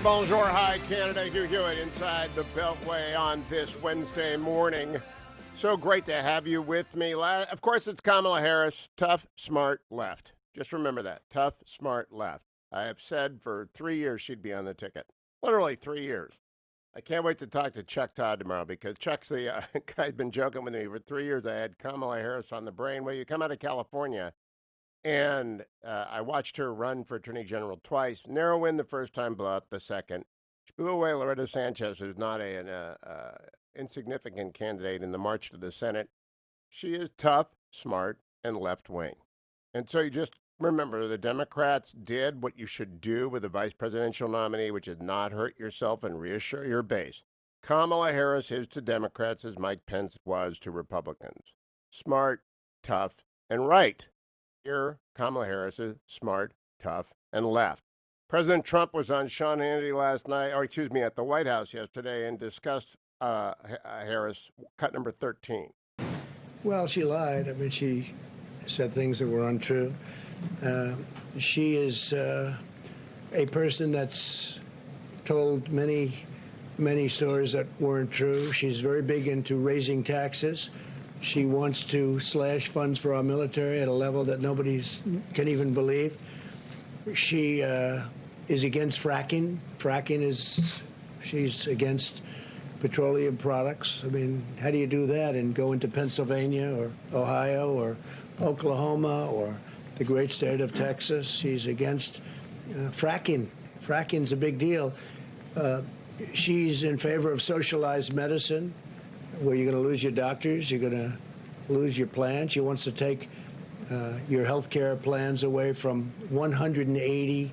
Bonjour, hi, Canada. Hugh Hewitt inside the Beltway on this Wednesday morning. So great to have you with me. Of course, it's Kamala Harris. Tough, smart, left. Just remember that. Tough, smart, left. I have said for 3 years she'd be on the ticket. Literally 3 years. I can't wait to talk to Chuck Todd tomorrow because Chuck's the guy's been joking with me. For 3 years, I had Kamala Harris on the brain. Well, you come out of California, and I watched her run for Attorney General twice. Narrow win the first time, blow out the second. She blew away Loretta Sanchez, who's not an insignificant candidate in the march to the Senate. She is tough, smart, and left wing. And so you just remember the Democrats did what you should do with a vice presidential nominee, which is not hurt yourself and reassure your base. Kamala Harris is to Democrats as Mike Pence was to Republicans. Smart, tough, and right. Here, Kamala Harris is smart, tough, and left. President Trump was on Sean Hannity last night, at the White House yesterday, and discussed Harris, cut number 13. Well, she lied. I mean, she said things that were untrue. She is a person that's told many stories that weren't true. She's very big into raising taxes. She wants to slash funds for our military at a level that nobody can even believe. She is against fracking. She's against petroleum products. I mean, how do you do that and go into Pennsylvania or Ohio or Oklahoma or the great state of Texas? She's against fracking. Fracking's a big deal. She's in favor of socialized medicine, where you're going to lose your doctors, you're going to lose your plans. She wants to take your health care plans away from 180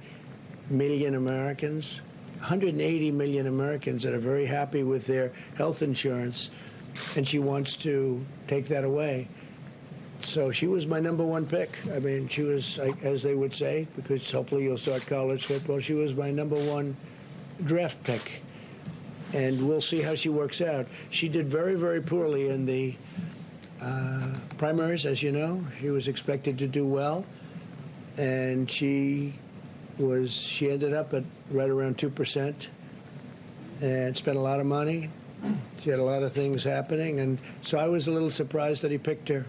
million Americans. 180 million Americans that are very happy with their health insurance, and she wants to take that away. So she was my number one pick. I mean, she was, as they would say, because hopefully you'll start college football, she was my number one draft pick. And we'll see how she works out. She did very, very poorly in the primaries, as you know. She was expected to do well, and she ended up at right around 2% and spent a lot of money. She had a lot of things happening, and so I was a little surprised that he picked her.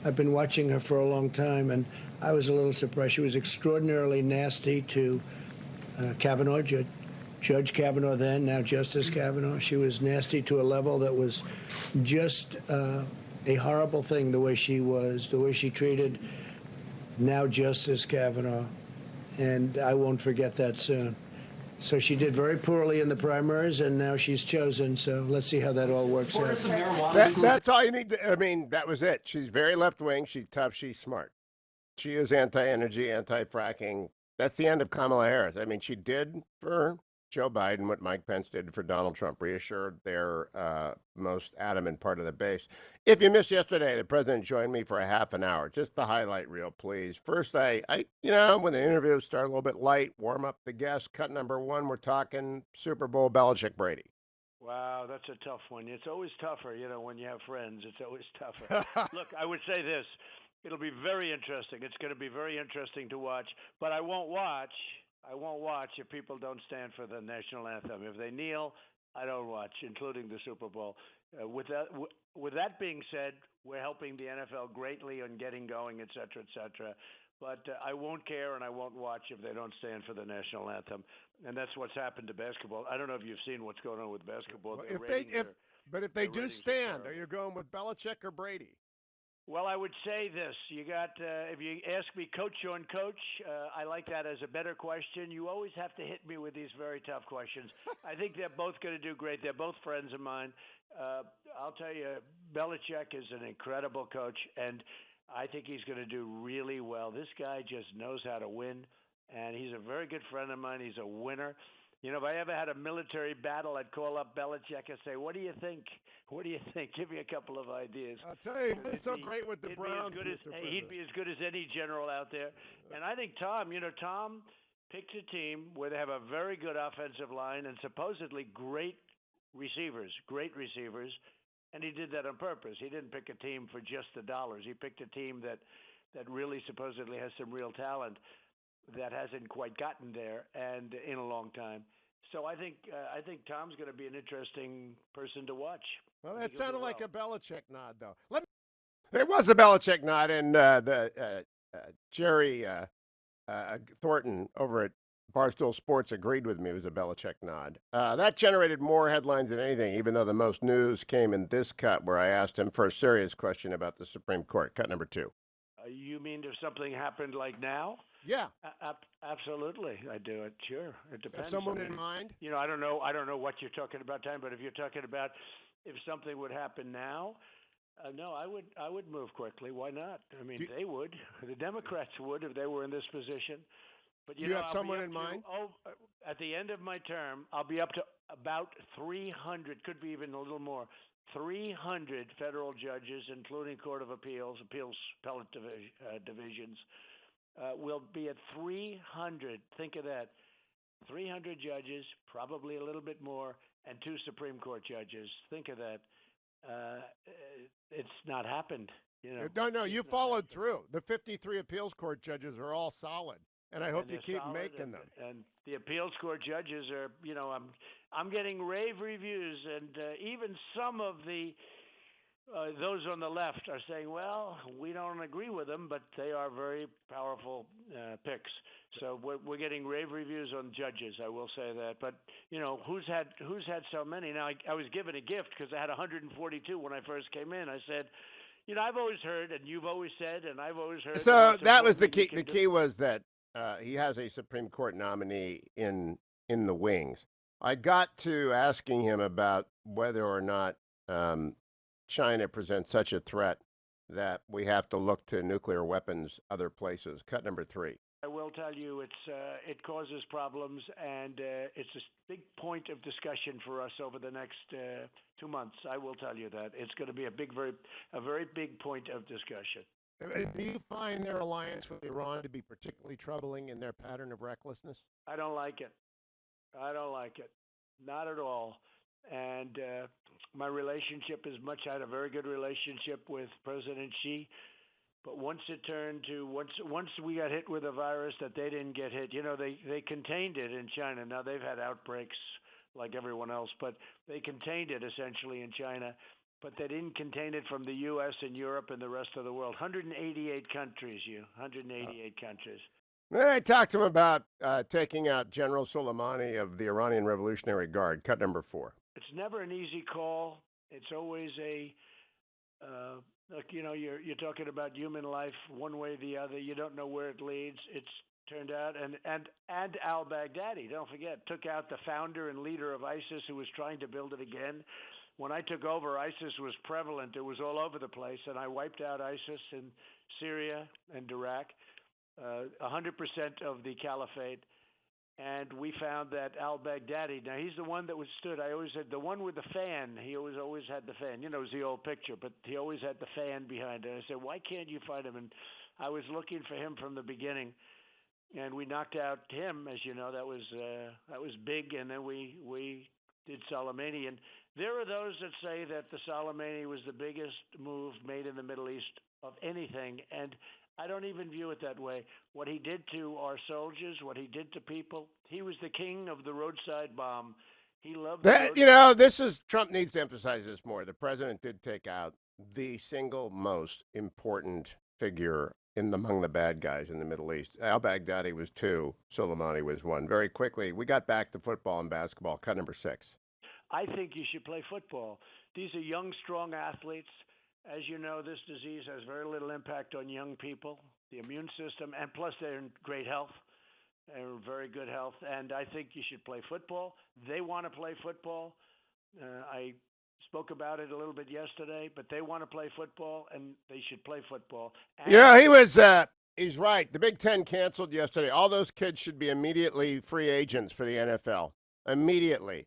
I've been watching her for a long time, and I was a little surprised. She was extraordinarily nasty to Kavanaugh, Judge Kavanaugh then, now Justice Kavanaugh. She was nasty to a level that was just a horrible thing, the way she treated now Justice Kavanaugh. And I won't forget that soon. So she did very poorly in the primaries, and now she's chosen. So let's see how that all works out. That's all you need to, I mean, that was it. She's very left-wing. She's tough. She's smart. She is anti-energy, anti-fracking. That's the end of Kamala Harris. I mean, she did for Joe Biden what Mike Pence did for Donald Trump, reassured their most adamant part of the base. If you missed yesterday, the president joined me for a half an hour. Just the highlight reel, please. First, I when the interview started a little bit light, warm up the guests. Cut number one, we're talking Super Bowl Belichick Brady. Wow, that's a tough one. It's always tougher, when you have friends. It's always tougher. Look, I would say this. It'll be very interesting. It's going to be very interesting to watch, but I won't watch if people don't stand for the national anthem. If they kneel, I don't watch, including the Super Bowl. With that being said, we're helping the NFL greatly on getting going, et cetera, et cetera. But I won't care and I won't watch if they don't stand for the national anthem. And that's what's happened to basketball. I don't know if you've seen what's going on with basketball. Well, if they do stand, are you going with Belichick or Brady? Well, I would say this. You got, if you ask me coach on coach, I like that as a better question. You always have to hit me with these very tough questions. I think they're both going to do great. They're both friends of mine. I'll tell you, Belichick is an incredible coach, and I think he's going to do really well. This guy just knows how to win, and he's a very good friend of mine. He's a winner. If I ever had a military battle, I'd call up Belichick and say, what do you think? What do you think? Give me a couple of ideas. I'll tell you, he's so great with the Browns. He'd be as good as any general out there. And I think Tom picked a team where they have a very good offensive line and supposedly great receivers. And he did that on purpose. He didn't pick a team for just the dollars. He picked a team that really supposedly has some real talent that hasn't quite gotten there and in a long time. So I think Tom's going to be an interesting person to watch. Well, I that think he'll do sounded like a well. Belichick nod, though. There was a Belichick nod, and Jerry Thornton over at Barstool Sports agreed with me. It was a Belichick nod. That generated more headlines than anything, even though the most news came in this cut where I asked him for a serious question about the Supreme Court, cut number 2. You mean if something happened like now? Yeah. Absolutely, I do it. Sure, it depends. Have someone I mean, in mind? I don't know. I don't know what you're talking about, Time. But if you're talking about if something would happen now, no, I would move quickly. Why not? I mean, they would. The Democrats would if they were in this position. But Do you have I'll someone be up in mind? at the end of my term, I'll be up to about 300, could be even a little more. 300 federal judges, including Court of Appeals, appellate divisions, will be at 300. Think of that. 300 judges, probably a little bit more, and 2 Supreme Court judges. Think of that. It's not happened. No, you It's not followed happened. through. The 53 appeals court judges are all solid, and I hope And you they're keep solid, making them. and the appeals court judges are, I'm getting rave reviews, and even some of the those on the left are saying, well, we don't agree with them, but they are very powerful picks. So we're getting rave reviews on judges. I will say that. But who's had so many? Now I was given a gift because I had 142 when I first came in. I said, I've always heard, and you've always said, and I've always heard. So that was the key. key. The key was that he has a Supreme Court nominee in the wings. I got to asking him about whether or not China presents such a threat that we have to look to nuclear weapons other places. Cut number 3. I will tell you, it causes problems, and it's a big point of discussion for us over the next 2 months. I will tell you that it's going to be a very big point of discussion. Do you find their alliance with Iran to be particularly troubling in their pattern of recklessness? I don't like it. Not at all. And my relationship is much. I had a very good relationship with President Xi. But once we got hit with a virus that they didn't get hit, they contained it in China. Now they've had outbreaks like everyone else, but they contained it essentially in China. But they didn't contain it from the U.S. and Europe and the rest of the world. 188 countries, 188 countries. I talked to him about taking out General Soleimani of the Iranian Revolutionary Guard. Cut number 4. It's never an easy call. It's always a look, you're talking about human life one way or the other. You don't know where it leads. It's turned out, and al-Baghdadi, don't forget, took out the founder and leader of ISIS who was trying to build it again. When I took over, ISIS was prevalent. It was all over the place, and I wiped out ISIS in Syria and Iraq, 100% of the caliphate. And we found that al-Baghdadi, now he's the one that withstood. I always said the one with the fan. He always had the fan. It was the old picture, but he always had the fan behind it. I said, why can't you find him? And I was looking for him from the beginning, and we knocked out him. As you know, that was big. And then we did Soleimani. And there are those that say that the Soleimani was the biggest move made in the Middle East of anything, and I don't even view it that way. What he did to our soldiers, what he did to people, he was the king of the roadside bomb. He loved that. Trump needs to emphasize this more. The president did take out the single most important figure among the bad guys in the Middle East. Al-Baghdadi was 2, Soleimani was 1. Very quickly, we got back to football and basketball. Cut number 6. I think you should play football. These are young, strong athletes. As you know, this disease has very little impact on young people, the immune system, and plus they're in great health. They're in very good health, and I think you should play football. They want to play football. I spoke about it a little bit yesterday, but they want to play football, and they should play football. And he's right. The Big Ten canceled yesterday. All those kids should be immediately free agents for the NFL. Immediately.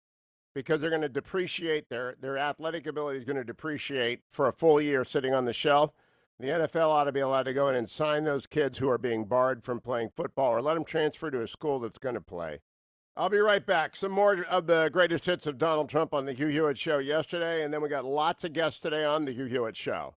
Because they're going to depreciate, their athletic ability is going to depreciate for a full year sitting on the shelf. The NFL ought to be allowed to go in and sign those kids who are being barred from playing football or let them transfer to a school that's going to play. I'll be right back. Some more of the greatest hits of Donald Trump on the Hugh Hewitt Show yesterday, and then we got lots of guests today on the Hugh Hewitt Show.